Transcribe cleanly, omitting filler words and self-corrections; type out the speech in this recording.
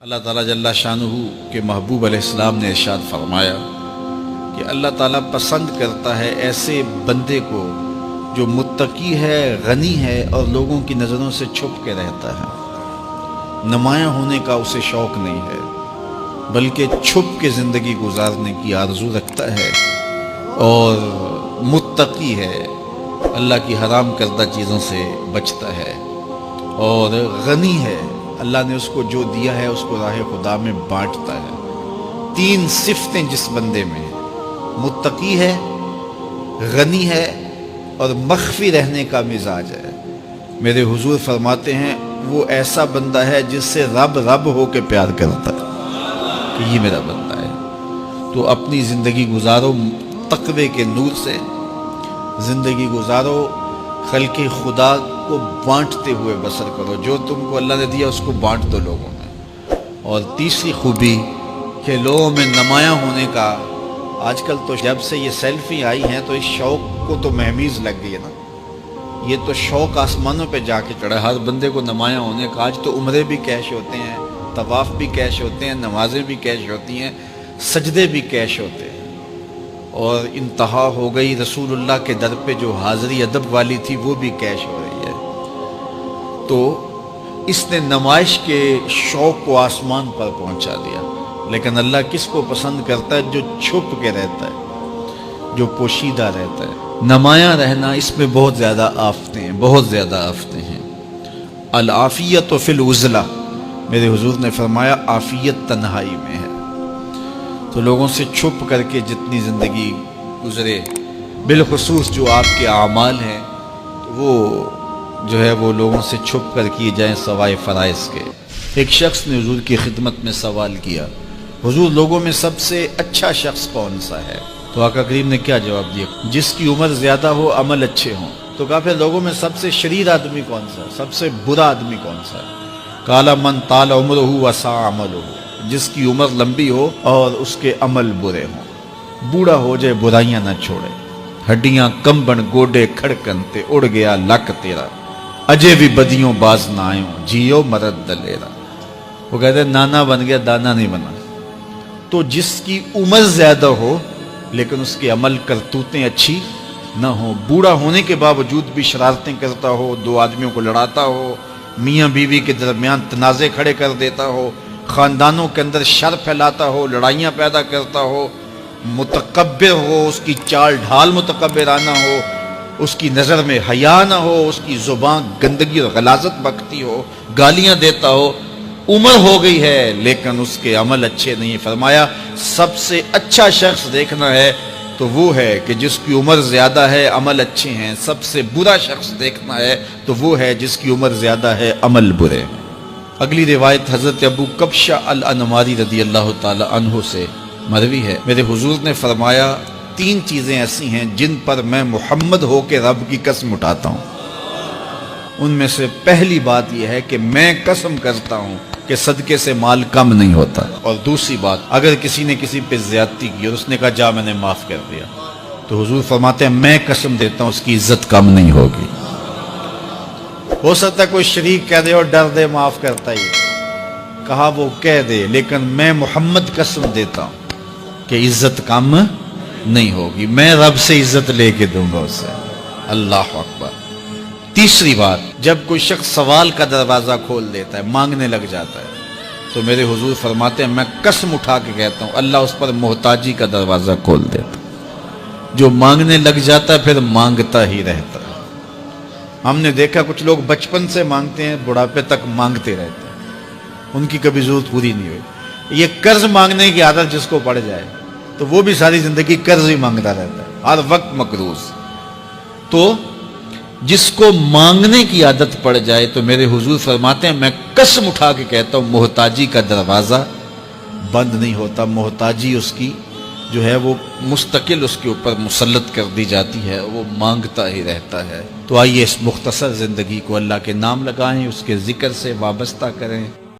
اللہ تعالیٰ جل شانہ کے محبوب علیہ السلام نے ارشاد فرمایا کہ اللہ تعالیٰ پسند کرتا ہے ایسے بندے کو جو متقی ہے، غنی ہے اور لوگوں کی نظروں سے چھپ کے رہتا ہے۔ نمایاں ہونے کا اسے شوق نہیں ہے، بلکہ چھپ کے زندگی گزارنے کی آرزو رکھتا ہے، اور متقی ہے، اللہ کی حرام کردہ چیزوں سے بچتا ہے، اور غنی ہے، اللہ نے اس کو جو دیا ہے اس کو راہ خدا میں بانٹتا ہے۔ تین صفتیں جس بندے میں متقی ہے، غنی ہے اور مخفی رہنے کا مزاج ہے، میرے حضور فرماتے ہیں وہ ایسا بندہ ہے جس سے رب ہو کے پیار کرتا ہے کہ یہ میرا بندہ ہے۔ تو اپنی زندگی گزارو تقوی کے نور سے، زندگی گزارو خلق خدا کو بانٹتے ہوئے بسر کرو، جو تم کو اللہ نے دیا اس کو بانٹ دو لوگوں میں۔ اور تیسری خوبی کہ لوگوں میں نمایاں ہونے کا، آج کل تو جب سے یہ سیلفی آئی ہیں تو اس شوق کو تو مہمیز لگ گئی ہے نا، یہ تو شوق آسمانوں پہ جا کے چڑھا، ہر بندے کو نمایاں ہونے کا۔ آج تو عمرے بھی کیش ہوتے ہیں، طواف بھی کیش ہوتے ہیں، نمازیں بھی کیش ہوتی ہیں، سجدے بھی کیش ہوتے ہیں، اور انتہا ہو گئی رسول اللہ کے در پہ جو حاضری ادب والی تھی وہ بھی کیش ہو رہی ہے۔ تو اس نے نمائش کے شوق کو آسمان پر پہنچا دیا۔ لیکن اللہ کس کو پسند کرتا ہے؟ جو چھپ کے رہتا ہے، جو پوشیدہ رہتا ہے۔ نمایاں رہنا، اس میں بہت زیادہ آفتیں ہیں، بہت زیادہ آفتیں ہیں۔ العافیت فی العزلہ، میرے حضور نے فرمایا عافیت تنہائی میں ہے۔ تو لوگوں سے چھپ کر کے جتنی زندگی گزرے، بالخصوص جو آپ کے اعمال ہیں وہ جو ہے وہ لوگوں سے چھپ کر کیے جائیں سوائے فرائض کے۔ ایک شخص نے حضور کی خدمت میں سوال کیا، حضور لوگوں میں سب سے اچھا شخص کون سا ہے؟ تو آقا کریم نے کیا جواب دیا؟ جس کی عمر زیادہ ہو، عمل اچھے ہوں۔ تو کہا پھر لوگوں میں سب سے شریر آدمی کون سا ہے؟ سب سے برا آدمی کون سا ہے؟ قال من طال عمرہ وسع عملہ، جس کی عمر لمبی ہو اور اس کے عمل برے ہوں، بوڑھا ہو جائے برائیاں نہ چھوڑے، ہڈیاں کمبن گوڈے کھڑکن تے اڑ گیا لک تیرا، اجے بھی بدیوں باز نہ آئوں، جیو مرد دلیرا۔ وہ کہتے ہیں نانا بن گیا دانا نہیں بنا۔ تو جس کی عمر زیادہ ہو لیکن اس کے عمل کرتوتیں اچھی نہ ہوں، بوڑھا ہونے کے باوجود بھی شرارتیں کرتا ہو، دو آدمیوں کو لڑاتا ہو، میاں بیوی کے درمیان تنازع کھڑے کر دیتا ہو، خاندانوں کے اندر شر پھیلاتا ہو، لڑائیاں پیدا کرتا ہو، متکبر ہو، اس کی چال ڈھال متکبرانہ ہو، اس کی نظر میں حیا نہ ہو، اس کی زبان گندگی اور غلاظت بکتی ہو، گالیاں دیتا ہو، عمر ہو گئی ہے لیکن اس کے عمل اچھے نہیں۔ فرمایا سب سے اچھا شخص دیکھنا ہے تو وہ ہے کہ جس کی عمر زیادہ ہے، عمل اچھے ہیں۔ سب سے برا شخص دیکھنا ہے تو وہ ہے جس کی عمر زیادہ ہے، عمل برے ہیں۔ اگلی روایت حضرت ابو کبشہ الانماری رضی اللہ تعالی عنہ سے مروی ہے، میرے حضور نے فرمایا تین چیزیں ایسی ہیں جن پر میں محمد ہو کے رب کی قسم اٹھاتا ہوں۔ ان میں سے پہلی بات یہ ہے کہ میں قسم کرتا ہوں کہ صدقے سے مال کم نہیں ہوتا، اور دوسری بات اگر کسی نے کسی پہ زیادتی کی اور اس نے کہا جا میں نے معاف کر دیا، تو حضور فرماتے ہیں میں قسم دیتا ہوں اس کی عزت کم نہیں ہوگی۔ ہو سکتا ہے کوئی شریک کہہ دے اور ڈر دے معاف کرتا ہی، کہا وہ کہہ دے، لیکن میں محمد قسم دیتا ہوں کہ عزت کم نہیں ہوگی، میں رب سے عزت لے کے دوں گا اسے۔ اللہ اکبر۔ تیسری بات، جب کوئی شخص سوال کا دروازہ کھول دیتا ہے، مانگنے لگ جاتا ہے، تو میرے حضور فرماتے ہیں میں قسم اٹھا کے کہتا ہوں اللہ اس پر محتاجی کا دروازہ کھول دیتا ہے۔ جو مانگنے لگ جاتا ہے پھر مانگتا ہی رہتا ہے۔ ہم نے دیکھا کچھ لوگ بچپن سے مانگتے ہیں، بڑھاپے تک مانگتے رہتے ہیں، ان کی کبھی ضرورت پوری نہیں ہوئی۔ یہ قرض مانگنے کی عادت جس کو پڑ جائے تو وہ بھی ساری زندگی قرض ہی مانگتا رہتا ہے، ہر وقت مقروض۔ تو جس کو مانگنے کی عادت پڑ جائے تو میرے حضور فرماتے ہیں میں قسم اٹھا کے کہتا ہوں محتاجی کا دروازہ بند نہیں ہوتا، محتاجی اس کی جو ہے وہ مستقل اس کے اوپر مسلط کر دی جاتی ہے، وہ مانگتا ہی رہتا ہے۔ تو آئیے اس مختصر زندگی کو اللہ کے نام لگائیں، اس کے ذکر سے وابستہ کریں۔